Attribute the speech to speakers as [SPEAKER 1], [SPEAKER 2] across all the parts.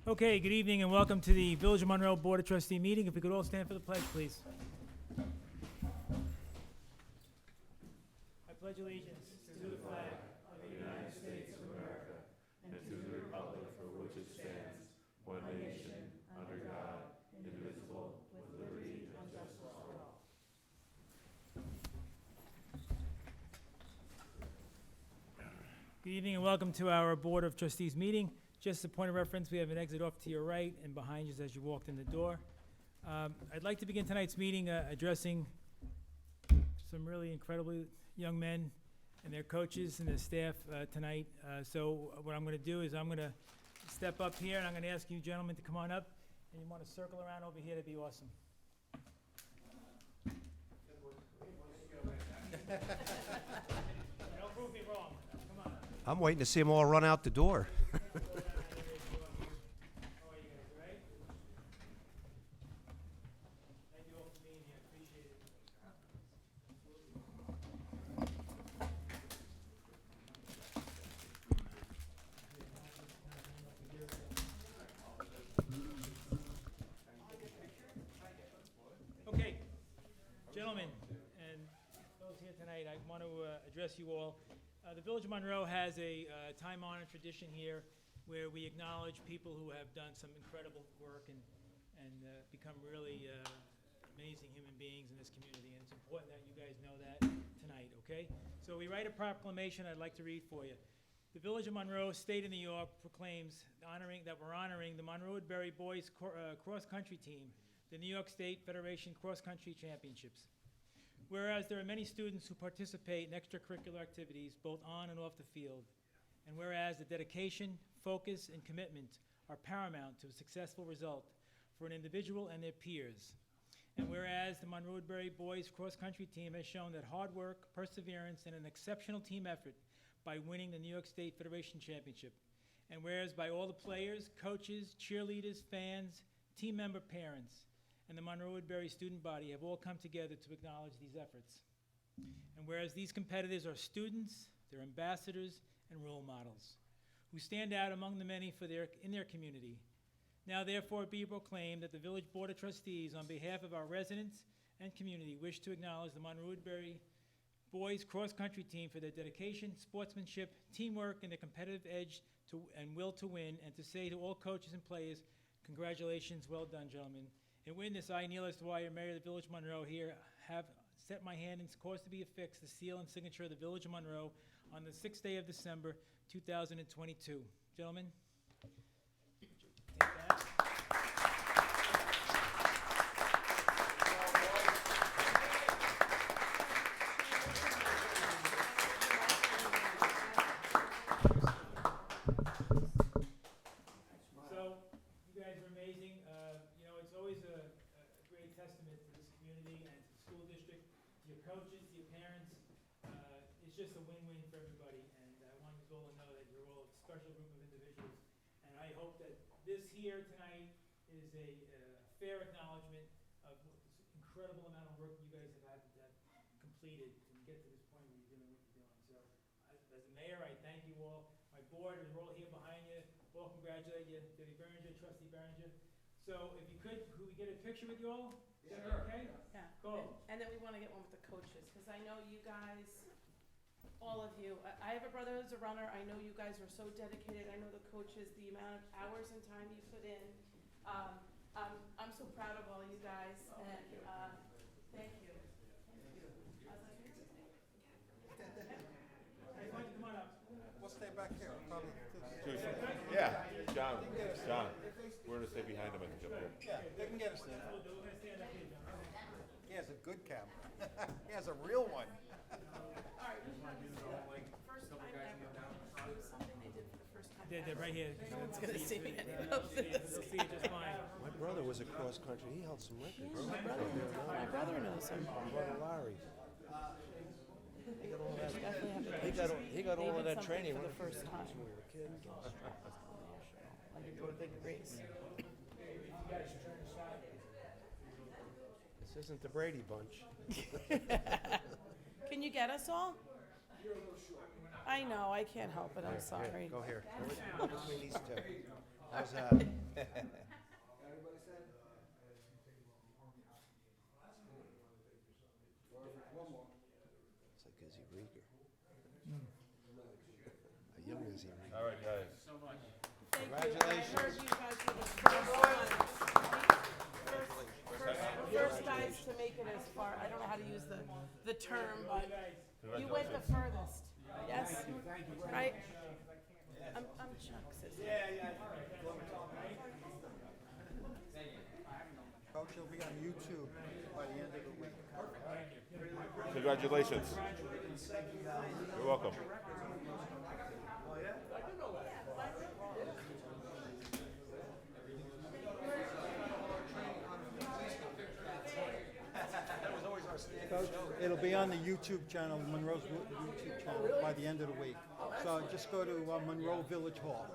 [SPEAKER 1] Okay, good evening and welcome to the Village of Monroe Board of Trustee meeting. If we could all stand for the pledge, please. I pledge allegiance to the flag of the United States of America and to the republic for which it stands, one nation, under God, indivisible, with liberty and justice for all. Good evening and welcome to our Board of Trustees meeting. Just a point of reference, we have an exit off to your right and behind you as you walked in the door. I'd like to begin tonight's meeting addressing some really incredibly young men and their coaches and their staff tonight. So what I'm going to do is I'm going to step up here and I'm going to ask you gentlemen to come on up. And you want to circle around over here, that'd be awesome. Don't prove me wrong. Come on.
[SPEAKER 2] I'm waiting to see them all run out the door.
[SPEAKER 1] Okay, gentlemen, and those here tonight, I want to address you all. The Village of Monroe has a time-honored tradition here where we acknowledge people who have done some incredible work and become really amazing human beings in this community, and it's important that you guys know that tonight, okay? So we write a proclamation I'd like to read for you. The Village of Monroe, State of New York, proclaims that we're honoring the Monroe-Woodbury Boys cross-country team, the New York State Federation Cross Country Championships. Whereas there are many students who participate in extracurricular activities both on and off the field, and whereas the dedication, focus, and commitment are paramount to a successful result for an individual and their peers, and whereas the Monroe-Woodbury Boys Cross Country team has shown that hard work, perseverance, and an exceptional team effort by winning the New York State Federation Championship, and whereas by all the players, coaches, cheerleaders, fans, team member parents, and the Monroe-Woodbury student body have all come together to acknowledge these efforts. And whereas these competitors are students, they're ambassadors, and role models who stand out among the many in their community. Now therefore be proclaimed that the Village Board of Trustees, on behalf of our residents and community, wish to acknowledge the Monroe-Woodbury Boys cross-country team for their dedication, sportsmanship, teamwork, and their competitive edge and will to win, and to say to all coaches and players, congratulations, well done, gentlemen. In witness, I, Neil S. Dwyer, Mayor of the Village of Monroe, here have set my hand and cause to be affixed the seal and signature of the Village of Monroe on the 6th day of December, 2022. Gentlemen, take that. So, you guys are amazing. It's always a great testament to this community and to the school district, to your coaches, to your parents. It's just a win-win for everybody, and I want you all to know that you're all a special group of individuals. And I hope that this here tonight is a fair acknowledgement of this incredible amount of work you guys have completed to get to this point where you're doing what you're doing. So, as the mayor, I thank you all. My board is all here behind you. All congratulate you, Debbie Berenger, Trustee Berenger. So if you could we get a picture with you all? Is that okay?
[SPEAKER 3] Yeah.
[SPEAKER 1] Cool.
[SPEAKER 3] And then we want to get one with the coaches, because I know you guys, all of you, I have a brother who's a runner. I know you guys are so dedicated. I know the coaches, the amount of hours and time you put in. I'm so proud of all you guys, and thank you.
[SPEAKER 1] Hey, why don't you come on up?
[SPEAKER 2] We'll stay back here. Probably.
[SPEAKER 4] Yeah, John, we're gonna stay behind him and jump in.
[SPEAKER 2] Yeah, they can get us there.
[SPEAKER 1] We're gonna stand up here, John.
[SPEAKER 2] He has a good camera. He has a real one.
[SPEAKER 3] All right, first time ever. It was something they did for the first time.
[SPEAKER 1] They're right here.
[SPEAKER 3] No one's gonna see me
[SPEAKER 1] They'll
[SPEAKER 3] anyway.
[SPEAKER 1] see it just fine.
[SPEAKER 2] My brother was a cross country. He held some records.
[SPEAKER 3] My brother knows him.
[SPEAKER 2] My brother Larry. He got all that.
[SPEAKER 3] Definitely have to
[SPEAKER 2] He got all of that training
[SPEAKER 3] for the first time.
[SPEAKER 2] when we were kids.
[SPEAKER 3] Like a big race.
[SPEAKER 2] This isn't the Brady Bunch.
[SPEAKER 3] Can you get us all? I know, I can't help it, I'm sorry.
[SPEAKER 2] Go here. Go between these two. How's that?
[SPEAKER 5] It's like Izzy Rieger. A young Izzy Rieger.
[SPEAKER 4] All right, guys.
[SPEAKER 3] Thank you.
[SPEAKER 2] Congratulations.
[SPEAKER 3] I heard you guys were the first ones. First guys to make it as far, I don't know how to use the term, but you went the furthest. Yes? Right? I'm Chuck, sister.
[SPEAKER 2] Coach, you'll be on YouTube by the end of the week.
[SPEAKER 4] Congratulations. You're welcome.
[SPEAKER 2] Coach, it'll be on the YouTube channel, Monroe's YouTube channel, by the end of the week. So just go to Monroe Village Hall.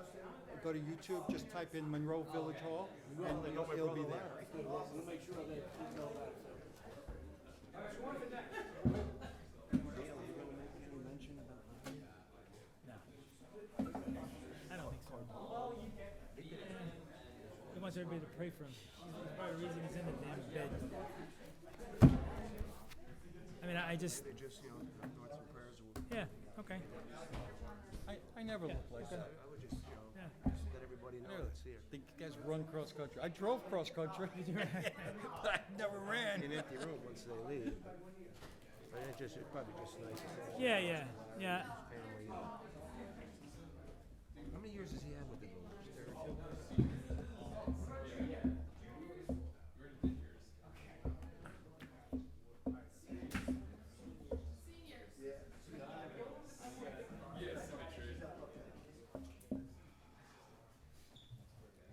[SPEAKER 2] Go to YouTube, just type in Monroe Village Hall, and it'll be there.
[SPEAKER 5] We'll make sure that you know that.
[SPEAKER 1] No. I don't think so. He wants everybody to pray for him. That's probably the reason he's in the damn bed. I mean, I just,
[SPEAKER 5] Just, thoughts and prayers.
[SPEAKER 1] yeah, okay.
[SPEAKER 2] I never look like that.
[SPEAKER 5] I would just,
[SPEAKER 1] Yeah.
[SPEAKER 5] just let everybody know
[SPEAKER 2] Really?
[SPEAKER 5] it's here.
[SPEAKER 2] The guys run cross country. I drove cross country, but I never ran.
[SPEAKER 5] An empty room once they leave. But it's probably just nice to say.
[SPEAKER 1] Yeah.
[SPEAKER 5] Family. How many years has he had with the Village? 32?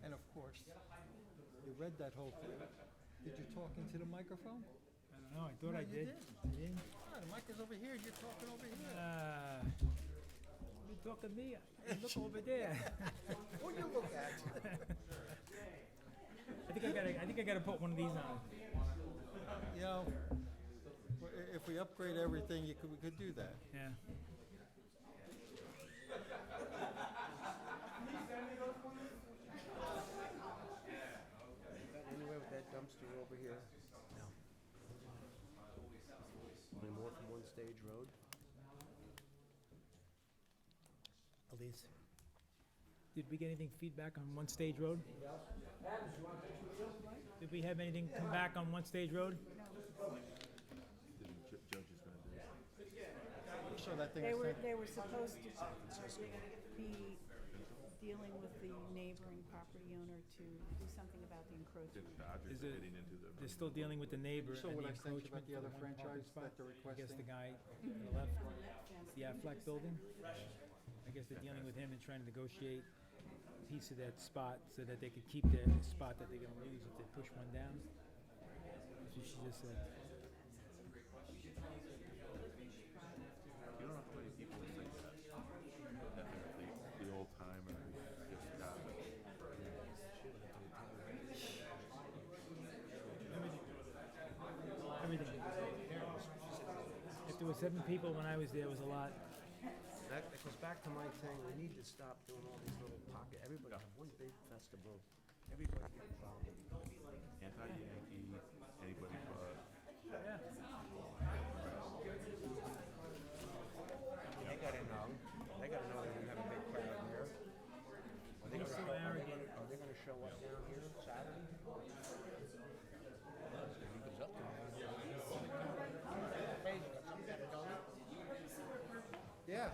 [SPEAKER 2] And of course, you read that whole thing. Did you talk into the microphone?
[SPEAKER 1] I don't know, I thought I
[SPEAKER 2] you
[SPEAKER 1] did.
[SPEAKER 2] didn't.
[SPEAKER 1] I didn't?
[SPEAKER 2] Ah, the mic is over here. You're talking over here.
[SPEAKER 1] You talk to me, I look over there.
[SPEAKER 2] What do you look at?
[SPEAKER 1] I think I gotta put one of these on.
[SPEAKER 2] You know, if we upgrade everything, we could do that.
[SPEAKER 1] Yeah.
[SPEAKER 5] Anywhere with that dumpster over here? No. Any more from One Stage Road?
[SPEAKER 1] Elise. Did we get anything feedback on One Stage Road? Did we have anything come back on One Stage Road?
[SPEAKER 2] So that thing
[SPEAKER 6] They
[SPEAKER 2] was
[SPEAKER 6] were,
[SPEAKER 2] sent.
[SPEAKER 6] they were supposed to be dealing with the neighboring property owner to do something about the encroachment.
[SPEAKER 1] Is it, they're still dealing with the neighbor
[SPEAKER 2] So
[SPEAKER 1] and
[SPEAKER 2] when
[SPEAKER 1] the
[SPEAKER 2] I sent you
[SPEAKER 1] encroachment
[SPEAKER 2] about the
[SPEAKER 1] for
[SPEAKER 2] other
[SPEAKER 1] one parking
[SPEAKER 2] franchise
[SPEAKER 1] spot?
[SPEAKER 2] that they're
[SPEAKER 1] I guess the
[SPEAKER 2] requesting?
[SPEAKER 1] guy to the left, it's the Aflac building. I guess they're dealing with him and trying to negotiate a piece of that spot so that they could keep their spot that they're gonna lose if they push one down. That's what she just said.
[SPEAKER 4] You don't know how many people think that. The old timer just got it.
[SPEAKER 1] Everything. If there were 7 people when I was there, it was a lot.
[SPEAKER 5] That goes back to my saying, we need to stop doing all these little pocket, everybody have one big festival, everybody get involved.
[SPEAKER 4] Anti-Yankee, anybody but.
[SPEAKER 1] Yeah.
[SPEAKER 5] They gotta know they're gonna have a big crowd here. Are they
[SPEAKER 1] He's so arrogant.
[SPEAKER 5] Are they gonna show up down here Saturday? He goes up to me. Hey, you got something better going?
[SPEAKER 2] Yeah.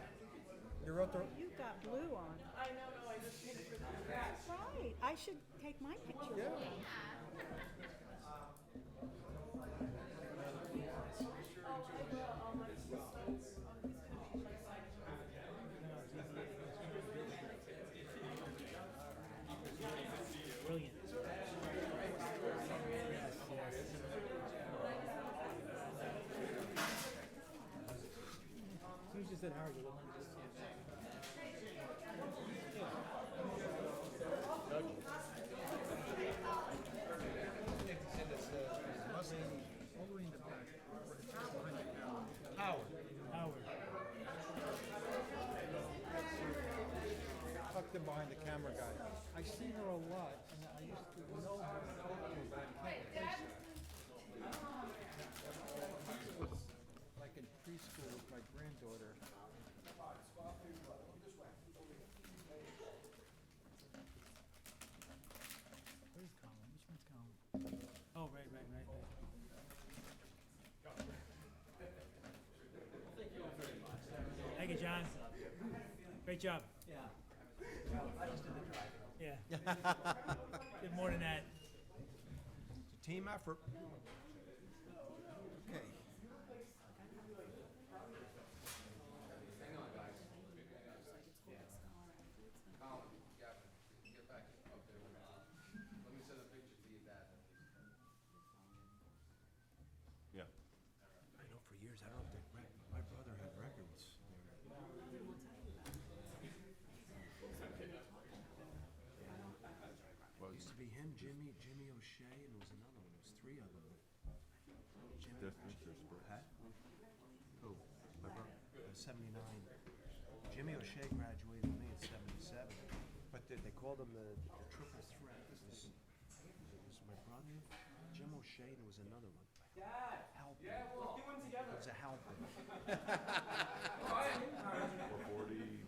[SPEAKER 2] You wrote the.
[SPEAKER 6] You got blue on.
[SPEAKER 3] I know, no, I just picked it.
[SPEAKER 6] That's right. I should take my picture with
[SPEAKER 2] Yeah.
[SPEAKER 6] them.
[SPEAKER 1] Brilliant. Yes. So you just said arrogant.
[SPEAKER 2] All the way in the back. It's just behind the camera.
[SPEAKER 1] Howard.
[SPEAKER 2] Tucked in behind the camera guy. I see her a lot, and I used to know her and talk to her, but I can't place her. I think it was like in preschool with my granddaughter.
[SPEAKER 1] Where's Colin? Which one's Colin? Oh, right. Thank you, John. Great job.
[SPEAKER 5] Yeah. Well, I just did the driving.
[SPEAKER 1] Yeah. Did more than that.
[SPEAKER 5] It's a team effort.
[SPEAKER 2] Okay.
[SPEAKER 4] Yeah.
[SPEAKER 5] I know for years, I don't know if my brother had records.
[SPEAKER 4] Well,
[SPEAKER 5] Used to be him, Jimmy O'Shea, and there was another one. There was three of them.
[SPEAKER 4] distance or spurt?
[SPEAKER 5] Huh? Who? My brother. 79. Jimmy O'Shea graduated with me in 77. But they called him the triple threat. It was my brother, Jim O'Shea, and there was another one.
[SPEAKER 7] Dad!
[SPEAKER 5] Halpin.
[SPEAKER 7] Yeah, we'll do one together.
[SPEAKER 5] It was a Halpin.
[SPEAKER 4] 440.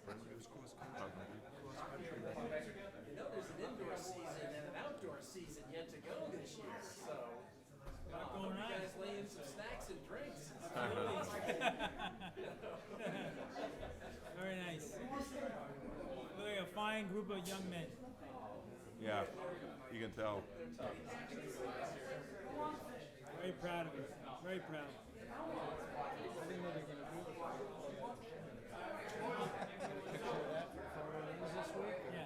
[SPEAKER 5] It was cross country.
[SPEAKER 4] Cross
[SPEAKER 5] Cross country.
[SPEAKER 7] You know, there's an indoor season and an outdoor season yet to go this year, so.
[SPEAKER 1] going
[SPEAKER 7] You
[SPEAKER 1] on.
[SPEAKER 7] guys lay in some snacks and drinks.
[SPEAKER 1] Very nice. Look like a fine group of young men.
[SPEAKER 4] Yeah, you can tell.
[SPEAKER 1] Very proud of you. Very proud. Yeah.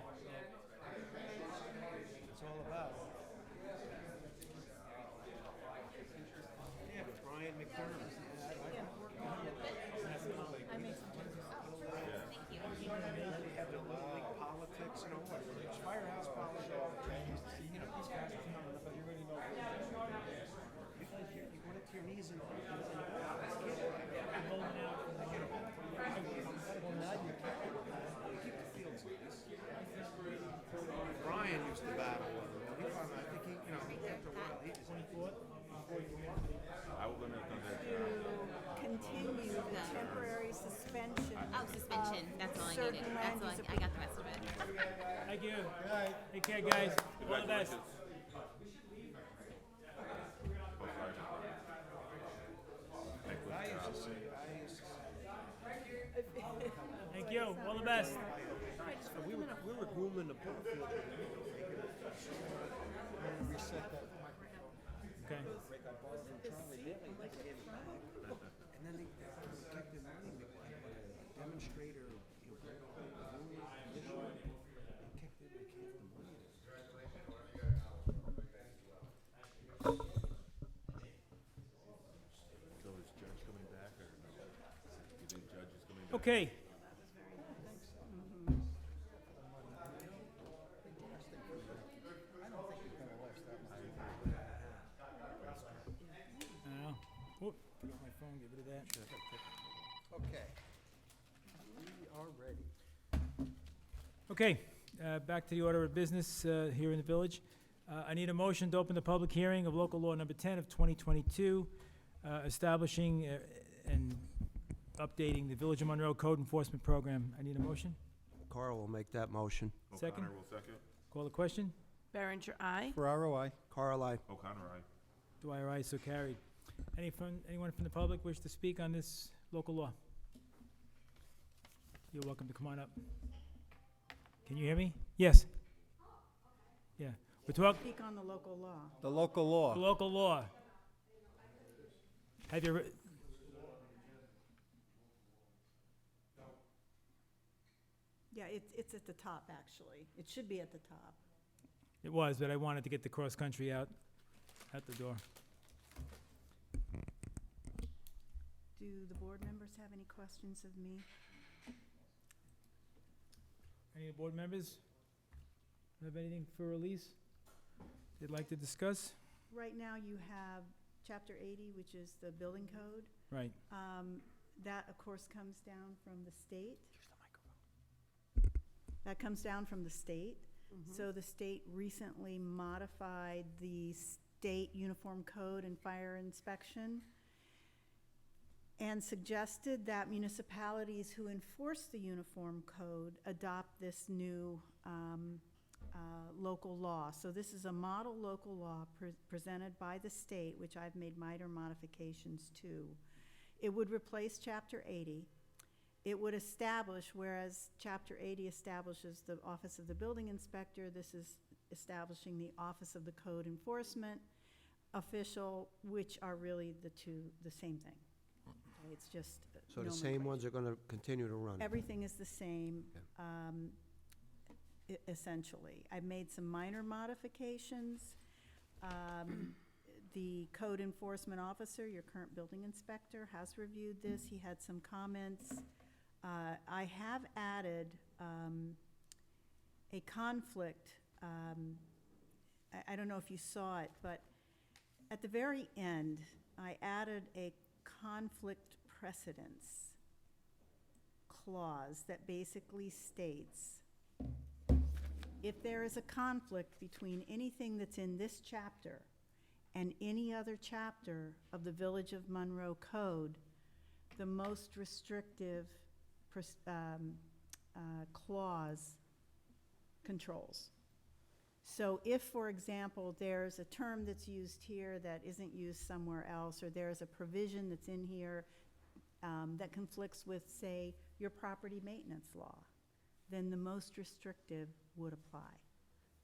[SPEAKER 5] It's all about. Yeah, Brian McDermott.
[SPEAKER 6] I make some changes.
[SPEAKER 5] We had the little league politics, you know, what, it's firehouse politics. You know, these guys are coming up, but you already know. You went into your knees and
[SPEAKER 1] Holding out.
[SPEAKER 5] well, now you can't. Keep the fields nice. Brian used to battle with him. I think he, you know, after a while, he just.
[SPEAKER 1] 24th?
[SPEAKER 4] I was gonna come there.
[SPEAKER 6] To continue the temporary suspension.
[SPEAKER 8] Oh, suspension, that's all I needed.
[SPEAKER 6] certain
[SPEAKER 8] That's
[SPEAKER 6] land
[SPEAKER 8] all
[SPEAKER 6] use
[SPEAKER 8] I got the rest of it.
[SPEAKER 1] Thank you.
[SPEAKER 2] Good night.
[SPEAKER 1] Take care, guys. All the best.
[SPEAKER 4] Congratulations. Oh, sorry. Thank you.
[SPEAKER 5] I used to say.
[SPEAKER 1] Thank you. All the best.
[SPEAKER 5] We were grooming the ball field.
[SPEAKER 2] Reset that.
[SPEAKER 1] Okay.
[SPEAKER 5] And then they kept their money, they had a demonstrator, you know, issue. They kept the money.
[SPEAKER 4] So is Judge coming back or no? You think Judge is coming back?
[SPEAKER 1] Okay. Whoop, forgot my phone, get rid of that.
[SPEAKER 2] Okay. We are ready.
[SPEAKER 1] Okay, back to the order of business here in the village. I need a motion to open the public hearing of local law number 10 of 2022, establishing and updating the Village of Monroe Code Enforcement Program. I need a motion.
[SPEAKER 5] Carl will make that motion.
[SPEAKER 1] Second.
[SPEAKER 4] O'Connor will second.
[SPEAKER 1] Call the question.
[SPEAKER 3] Berenger, aye.
[SPEAKER 2] For ROI.
[SPEAKER 5] Carl, I.
[SPEAKER 4] O'Connor, aye.
[SPEAKER 1] Dwyer, aye, so carried. Anyone from the public wish to speak on this local law? You're welcome to come on up. Can you hear me? Yes. Yeah, we're talking,
[SPEAKER 6] Speak on the local law.
[SPEAKER 2] The local law.
[SPEAKER 1] the local law. Have you,
[SPEAKER 6] Yeah, it's at the top, actually. It should be at the top.
[SPEAKER 1] it was, but I wanted to get the cross-country out the door.
[SPEAKER 6] Do the board members have any questions of me?
[SPEAKER 1] Any board members have anything for Elise they'd like to discuss?
[SPEAKER 6] Right now, you have Chapter 80, which is the building code.
[SPEAKER 1] Right.
[SPEAKER 6] That, of course, comes down from the state. That comes down from the state. So the state recently modified the state uniform code and fire inspection and suggested that municipalities who enforce the uniform code adopt this new local law. So this is a model local law presented by the state, which I've made minor modifications to. It would replace Chapter 80. It would establish, whereas Chapter 80 establishes the Office of the Building Inspector, this is establishing the Office of the Code Enforcement Official, which are really the same thing. Okay, it's just
[SPEAKER 5] So the same ones are gonna continue to run?
[SPEAKER 6] Everything is the same, essentially. I've made some minor modifications. The code enforcement officer, your current building inspector, has reviewed this. He had some comments. I have added a conflict. I don't know if you saw it, but at the very end, I added a conflict precedence clause that basically states, if there is a conflict between anything that's in this chapter and any other chapter of the Village of Monroe Code, the most restrictive clause controls. So if, for example, there's a term that's used here that isn't used somewhere else, or there's a provision that's in here that conflicts with, say, your property maintenance law, then the most restrictive would apply.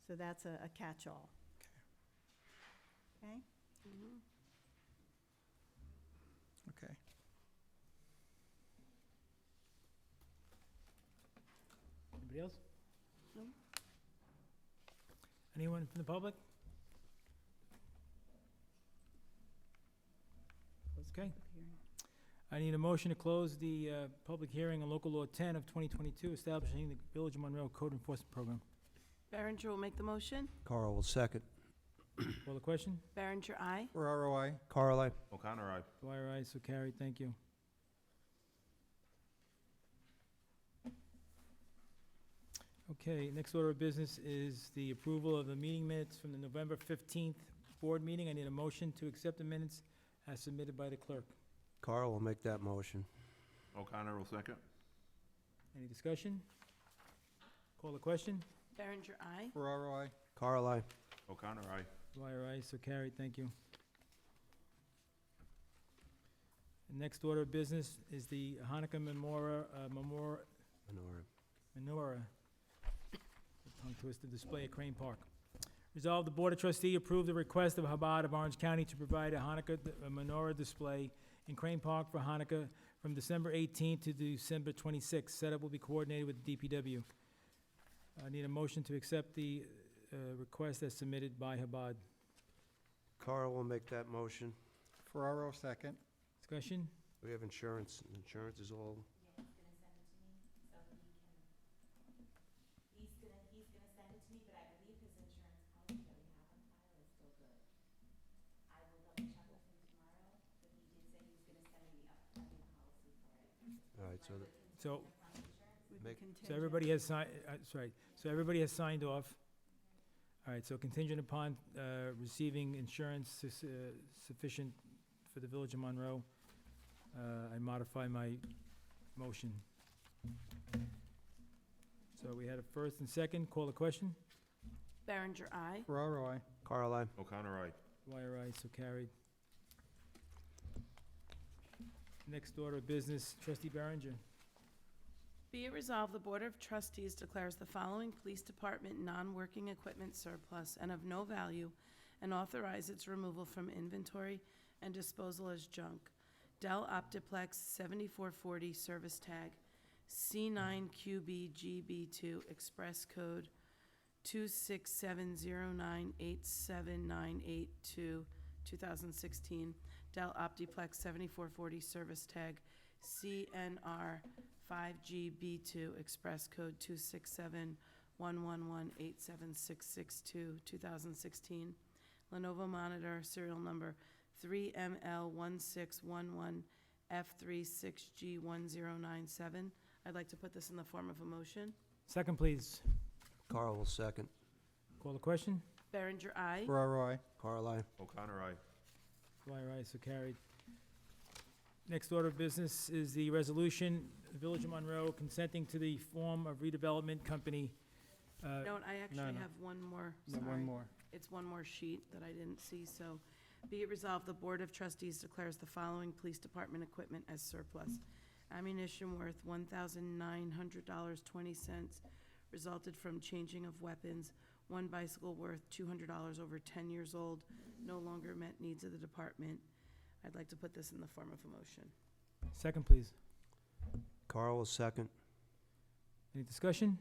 [SPEAKER 6] So that's a catch-all. Okay?
[SPEAKER 2] Okay.
[SPEAKER 1] Anybody else?
[SPEAKER 3] No.
[SPEAKER 1] Anyone from the public? Okay. I need a motion to close the public hearing on local law 10 of 2022, establishing the Village of Monroe Code Enforcement Program.
[SPEAKER 3] Berenger will make the motion.
[SPEAKER 5] Carl will second.
[SPEAKER 1] Call the question?
[SPEAKER 3] Berenger, aye.
[SPEAKER 2] Ferraro, I.
[SPEAKER 5] Carl, I.
[SPEAKER 4] O'Connor, aye.
[SPEAKER 1] Dwyer, aye, so carried, thank you. Okay, next order of business is the approval of the meeting minutes from the November 15th board meeting. I need a motion to accept the minutes as submitted by the clerk.
[SPEAKER 5] Carl will make that motion.
[SPEAKER 4] O'Connor will second.
[SPEAKER 1] Any discussion? Call the question?
[SPEAKER 3] Berenger, aye.
[SPEAKER 2] Ferraro, I.
[SPEAKER 5] Carl, I.
[SPEAKER 4] O'Connor, aye.
[SPEAKER 1] Dwyer, aye, so carried, thank you. The next order of business is the Hanukkah menorah tongue-twisted display at Crane Park. Resolved, the Board of Trustee approved the request of Chabad of Orange County to provide a Hanukkah menorah display in Crane Park for Hanukkah from December 18th to December 26th. Setup will be coordinated with the DPW. I need a motion to accept the request as submitted by Chabad.
[SPEAKER 5] Carl will make that motion.
[SPEAKER 2] Ferraro, second.
[SPEAKER 1] Discussion?
[SPEAKER 5] We have insurance. Insurance is all.
[SPEAKER 8] He's gonna send it to me, but I believe his insurance policy that we have on file is still good. I will double check with him tomorrow, but he did say he was gonna send me the upcoming policy for it.
[SPEAKER 5] All right, so
[SPEAKER 1] So,
[SPEAKER 6] Would be
[SPEAKER 5] Make-
[SPEAKER 6] contingent.
[SPEAKER 1] so everybody has signed, sorry, so everybody has signed off. All right, so contingent upon receiving insurance sufficient for the Village of Monroe, I modify my motion. So we had a first and second, call the question?
[SPEAKER 3] Berenger, aye.
[SPEAKER 2] Ferraro, I.
[SPEAKER 5] Carl, I.
[SPEAKER 4] O'Connor, aye.
[SPEAKER 1] Dwyer, aye, so carried. Next order of business, Trustee Berenger.
[SPEAKER 3] Be it resolved, the Board of Trustees declares the following police department non-working equipment surplus and of no value, and authorize its removal from inventory and disposal as junk. Dell Optiplex 7440 service tag, C9QBGB2 express code 267098798 2016. Dell Optiplex 7440 service tag, CNR 5GB2 express code 26711187662 2016. Lenovo monitor serial number 3ML1611F36G1097. I'd like to put this in the form of a motion.
[SPEAKER 1] Second, please.
[SPEAKER 5] Carl will second.
[SPEAKER 1] Call the question.
[SPEAKER 3] Berenger, aye.
[SPEAKER 2] Ferraro, I.
[SPEAKER 5] Carl, I.
[SPEAKER 4] O'Connor, aye.
[SPEAKER 1] Dwyer, aye, so carried. Next order of business is the resolution, the Village of Monroe consenting to the form of redevelopment company.
[SPEAKER 3] No, I actually
[SPEAKER 2] no.
[SPEAKER 3] have one more,
[SPEAKER 2] No,
[SPEAKER 3] sorry.
[SPEAKER 2] one more.
[SPEAKER 3] It's one more sheet that I didn't see, so be it resolved, the Board of Trustees declares the following police department equipment as surplus. Ammunition worth $1,900.20 resulted from changing of weapons. One bicycle worth $200 over 10 years old, no longer met needs of the department. I'd like to put this in the form of a motion.
[SPEAKER 1] Second, please.
[SPEAKER 5] Carl will second.
[SPEAKER 1] Any discussion?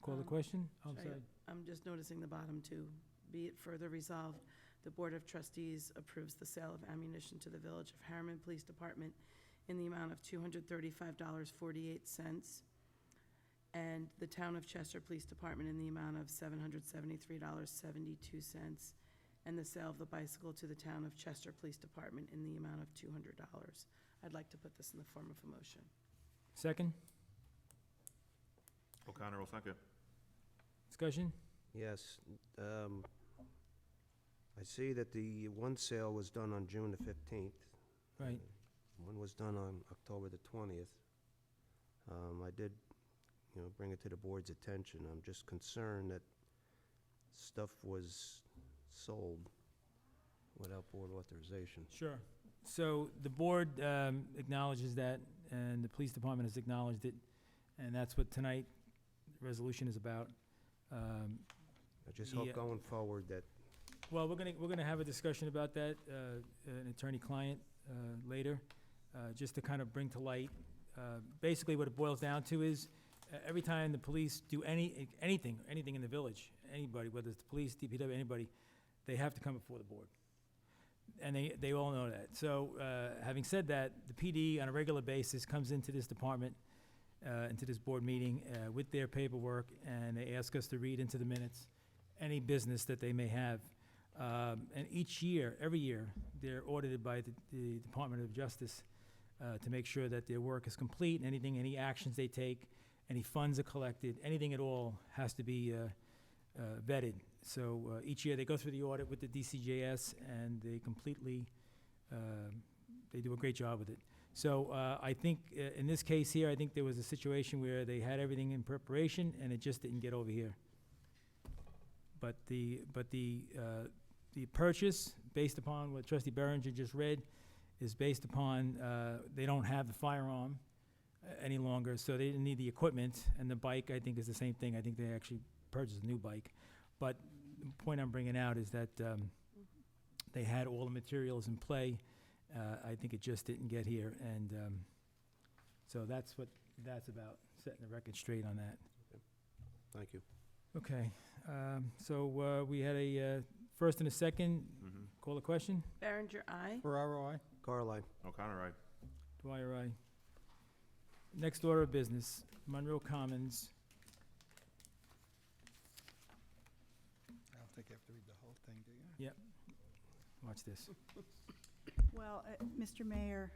[SPEAKER 1] Call the
[SPEAKER 3] Um,
[SPEAKER 1] question. Oh, I'm
[SPEAKER 3] Sorry,
[SPEAKER 1] sorry.
[SPEAKER 3] I'm just noticing the bottom two. Be it further resolved, the Board of Trustees approves the sale of ammunition to the Village of Harriman Police Department in the amount of $235.48, and the Town of Chester Police Department in the amount of $773.72, and the sale of the bicycle to the Town of Chester Police Department in the amount of $200. I'd like to put this in the form of a motion.
[SPEAKER 1] Second,
[SPEAKER 4] O'Connor will second.
[SPEAKER 1] discussion?
[SPEAKER 5] Yes. I see that the one sale was done on June the 15th.
[SPEAKER 1] Right.
[SPEAKER 5] One was done on October the 20th. I did, bring it to the board's attention. I'm just concerned that stuff was sold without board authorization.
[SPEAKER 1] Sure. So the board acknowledges that, and the police department has acknowledged it, and that's what tonight resolution is about.
[SPEAKER 5] I just
[SPEAKER 1] The,
[SPEAKER 5] hope going forward that,
[SPEAKER 1] Well, we're gonna have a discussion about that, an attorney-client later, just to kind of bring to light. Basically, what it boils down to is, every time the police do anything in the village, anybody, whether it's the police, DPW, anybody, they have to come before the board. And they all know that. So, having said that, the PD on a regular basis comes into this department, into this board meeting, with their paperwork, and they ask us to read into the minutes any business that they may have. And every year, they're audited by the Department of Justice to make sure that their work is complete, and any actions they take, any funds are collected, anything at all has to be vetted. So each year, they go through the audit with the DCJS, and they completely, they do a great job with it. So I think in this case here, I think there was a situation where they had everything in preparation, and it just didn't get over here. But the purchase, based upon what Trustee Berenger just read, is based upon, they don't have the firearm any longer, so they didn't need the equipment, and the bike, I think, is the same thing. I think they actually purchased a new bike. But the point I'm bringing out is that they had all the materials in play. I think it just didn't get here, and so that's what that's about, setting the record straight on that.
[SPEAKER 5] thank you.
[SPEAKER 1] Okay, so we had a first and a second. Call the question.
[SPEAKER 3] Berenger, aye.
[SPEAKER 2] Ferraro, I.
[SPEAKER 5] Carl, I.
[SPEAKER 4] O'Connor, aye.
[SPEAKER 1] Dwyer, aye. Next order of business, Monroe Commons.
[SPEAKER 2] I don't think you have to read the whole thing, do you?
[SPEAKER 1] Watch this.
[SPEAKER 6] Well, Mr. Mayor,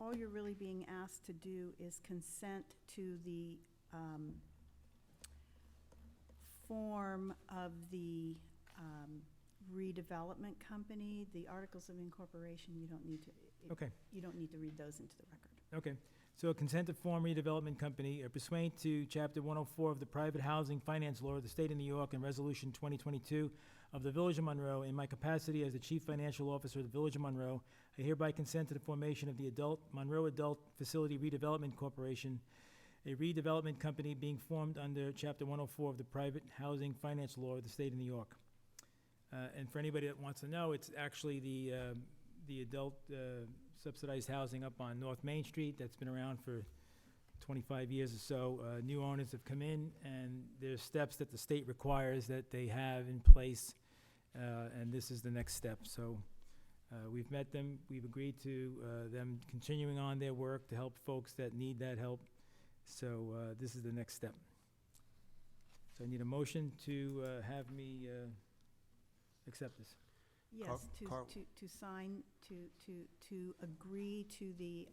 [SPEAKER 6] all you're really being asked to do is consent to the form of the redevelopment company. The articles of incorporation, you don't need to.
[SPEAKER 1] Okay.
[SPEAKER 6] You don't need to read those into the record.
[SPEAKER 1] Okay, so a consent to form redevelopment company pursuant to Chapter 104 of the Private Housing Finance Law of the State of New York and Resolution 2022 of the Village of Monroe, in my capacity as the Chief Financial Officer of the Village of Monroe, I hereby consent to the formation of the Monroe Adult Facility Redevelopment Corporation, a redevelopment company being formed under Chapter 104 of the Private Housing Finance Law of the State of New York. And for anybody that wants to know, it's actually the adult subsidized housing up on North Main Street that's been around for 25 years or so. New owners have come in, and there's steps that the state requires that they have in place, and this is the next step. So we've met them. We've agreed to them continuing on their work to help folks that need that help. So this is the next step. So I need a motion to have me accept this.
[SPEAKER 6] Yes,
[SPEAKER 5] Carl-
[SPEAKER 6] to sign, to agree to the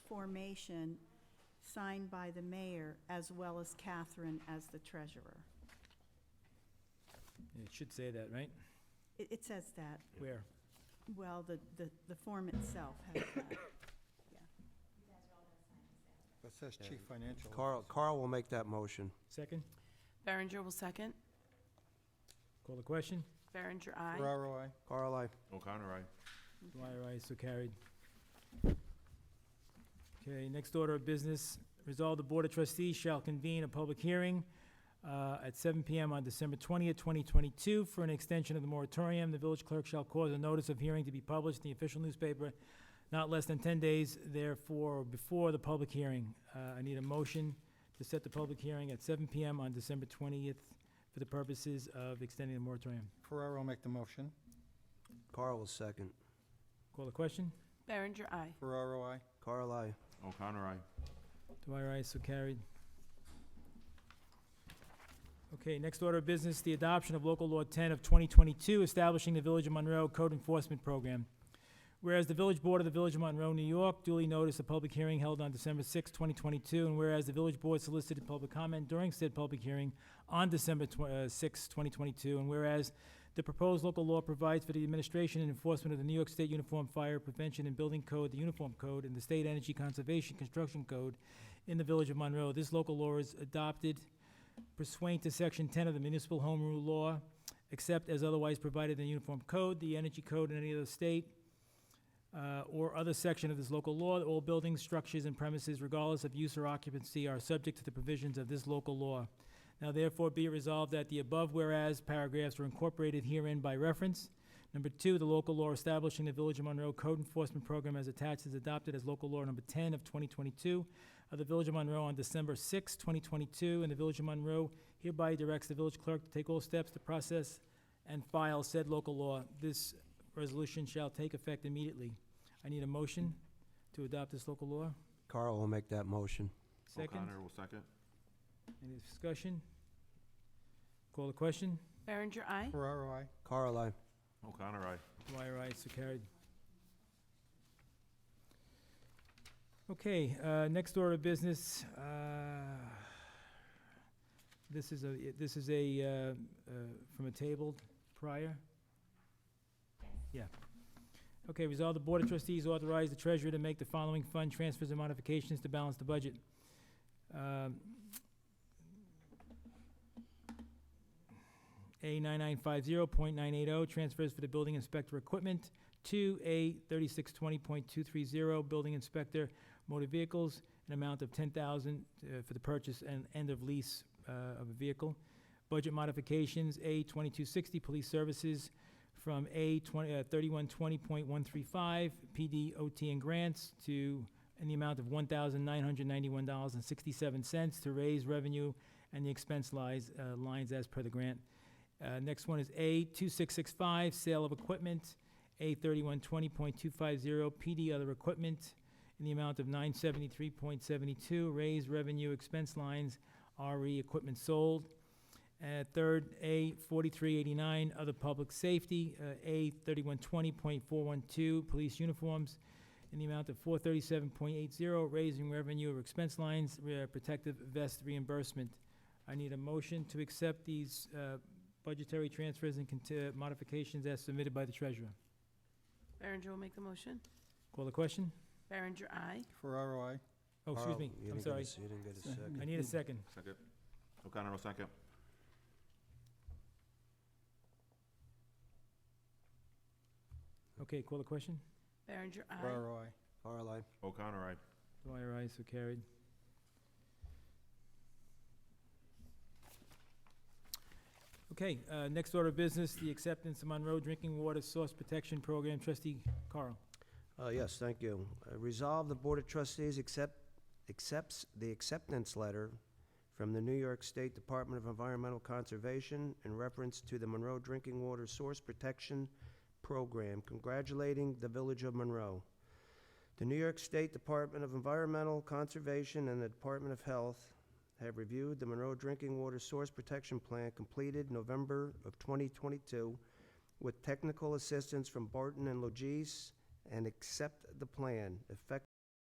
[SPEAKER 6] formation signed by the mayor as well as Catherine as the treasurer.
[SPEAKER 1] It should say that, right?
[SPEAKER 6] It says that.
[SPEAKER 1] Where?
[SPEAKER 6] Well, the form itself has that.
[SPEAKER 2] That says chief financial.
[SPEAKER 5] Carl will make that motion.
[SPEAKER 1] Second?
[SPEAKER 3] Berenger will second.
[SPEAKER 1] Call the question?
[SPEAKER 3] Berenger, aye.
[SPEAKER 2] Ferraro, I.
[SPEAKER 5] Carl, I.
[SPEAKER 4] O'Connor, aye.
[SPEAKER 1] Dwyer, aye, so carried. Okay, next order of business. Resolve the Board of Trustees shall convene a public hearing at 7 PM on December 20th, 2022 for an extension of the moratorium. The village clerk shall cause a notice of hearing to be published in the official newspaper not less than 10 days therefore before the public hearing. I need a motion to set the public hearing at 7 PM on December 20th for the purposes of extending the moratorium.
[SPEAKER 2] Ferraro make the motion.
[SPEAKER 5] Carl will second.
[SPEAKER 1] Call the question?
[SPEAKER 3] Berenger, aye.
[SPEAKER 2] Ferraro, I.
[SPEAKER 5] Carl, I.
[SPEAKER 4] O'Connor, aye.
[SPEAKER 1] Dwyer, aye, so carried. Okay, next order of business, the adoption of Local Law 10 of 2022, establishing the Village of Monroe Code Enforcement Program. Whereas the Village Board of the Village of Monroe, New York, duly noticed a public hearing held on December 6, 2022, and whereas the Village Board solicited public comment during said public hearing on December 6, 2022, and whereas the proposed local law provides for the administration and enforcement of the New York State Uniform Fire Prevention and Building Code, the Uniform Code, and the State Energy Conservation Construction Code in the Village of Monroe. This local law is adopted pursuant to Section 10 of the Municipal Home Rule Law, except as otherwise provided in the Uniform Code, the Energy Code, and any other state or other section of this local law. All buildings, structures, and premises, regardless of use or occupancy, are subject to the provisions of this local law. Now therefore be it resolved that the above whereas paragraphs are incorporated herein by reference. Number 2, the local law establishing the Village of Monroe Code Enforcement Program as attached is adopted as local law number 10 of 2022 of the Village of Monroe on December 6, 2022, and the Village of Monroe hereby directs the village clerk to take all steps to process and file said local law. This resolution shall take effect immediately. I need a motion to adopt this local law.
[SPEAKER 5] Carl will make that motion.
[SPEAKER 1] Second.
[SPEAKER 4] O'Connor will second.
[SPEAKER 1] Any discussion? Call the question.
[SPEAKER 3] Berenger, aye.
[SPEAKER 2] Ferraro, I.
[SPEAKER 5] Carl, I.
[SPEAKER 4] O'Connor, aye.
[SPEAKER 1] Dwyer, aye, so carried. Okay, next order of business. This is a from a table prior? Yeah. Okay, resolve the Board of Trustees authorize the treasurer to make the following fund transfers and modifications to balance the budget. A 9950.980, transfers for the building inspector equipment. 2A 3620.230, building inspector motor vehicles, an amount of $10,000 for the purchase and end of lease of a vehicle. Budget modifications, A 2260, police services, from A 3120.135, PD, OT, and grants, to in the amount of $1,991.67 to raise revenue and the expense lines as per the grant. Next one is A 2665, sale of equipment, A 3120.250, PD, other equipment, in the amount of $973.72, raise revenue expense lines, RE, equipment sold. Third, A 4389, other public safety, A 3120.412, police uniforms, in the amount of $437.80, raising revenue or expense lines, protective vest reimbursement. I need a motion to accept these budgetary transfers and modifications as submitted by the treasurer.
[SPEAKER 3] Berenger will make the motion.
[SPEAKER 1] Call the question?
[SPEAKER 3] Berenger, aye.
[SPEAKER 2] Ferraro, I.
[SPEAKER 1] Oh, excuse me, I'm sorry.
[SPEAKER 5] You didn't get a second.
[SPEAKER 1] I need a second.
[SPEAKER 4] Second. O'Connor will second.
[SPEAKER 1] Okay, call the question?
[SPEAKER 3] Berenger, aye.
[SPEAKER 2] Ferraro, I.
[SPEAKER 5] Carl, I.
[SPEAKER 4] O'Connor, aye.
[SPEAKER 1] Dwyer, aye, so carried. Okay, next order of business, the acceptance of Monroe Drinking Water Source Protection Program. Trustee Carl.
[SPEAKER 5] Yes, thank you. Resolve the Board of Trustees accepts the acceptance letter from the New York State Department of Environmental Conservation in reference to the Monroe Drinking Water Source Protection Program, congratulating the Village of Monroe. The New York State Department of Environmental Conservation and the Department of Health have reviewed the Monroe Drinking Water Source Protection Plan completed November of 2022 with technical assistance from Barton and Logis, and accept the plan effective